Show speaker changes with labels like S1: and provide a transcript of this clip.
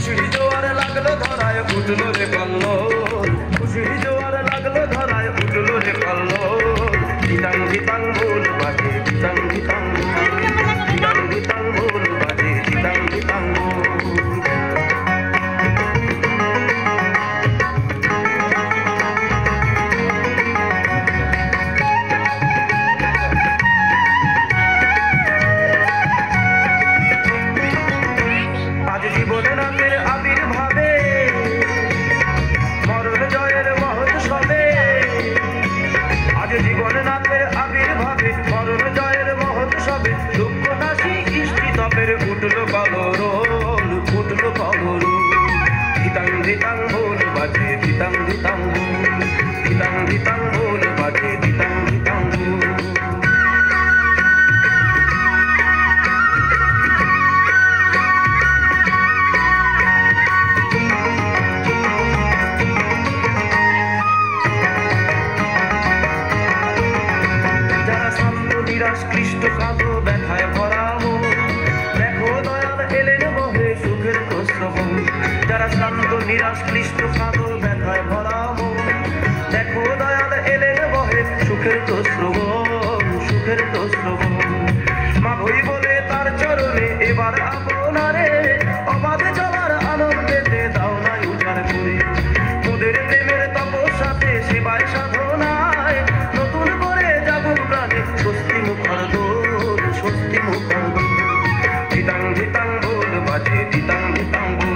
S1: খুশির জোয়ার লাগলো ধরায় উঠলো রে কল্লোল, খুশির জোয়ার লাগলো ধরায় উঠলো রে কল্লোল। ধিতাং ধিতাং বোল বাজে ধিতাং ধিতাং বোল, ধিতাং ধিতাং বোল বাজে ধিতাং ধিতাং বোল। আজ জীবনে রাতের আবির্ভাবে মরণ জয়ের মহোৎসবে, আজ জীবনে রাতের আবির্ভাবে মরণ জয়ের মহোৎসবে দুঃখ নাশি ইষ্টি তপের উঠলো কলরোল, উঠলো কলরোল। ধিতাং ধিতাং বোল বাজে ধিতাং ধিতাং বোল, ধিতাং ধিতাং বোল বাজে ধিতাং ধিতাং বোল। নিরাশ কৃষ্ট কাঁদো ব্যথায় ভরা মন, দেখো দয়াল এলেন বহে সুখের প্রশ্রবণ। যারা শান্ত নিরাশ কৃষ্ট কাঁদো ব্যথায় ভরা মন, দেখো দয়াল এলেন বহে সুখের প্রশ্রবণ, সুখের প্রশ্রবণ। মাগই বলে তার চরণে এবার আপনারে অবাধে চলার আনন্দেতে দাও নাই উজাড় করে। তোদের প্রেমের তপস্যাতে সেবায় সাধনায় নতুন করে যাব প্রাণে স্বস্তি মুখর দোল, স্বস্তি মুখর দোল। ধিতাং ধিতাং বোল বাজে ধিতাং ধিতাং বোল।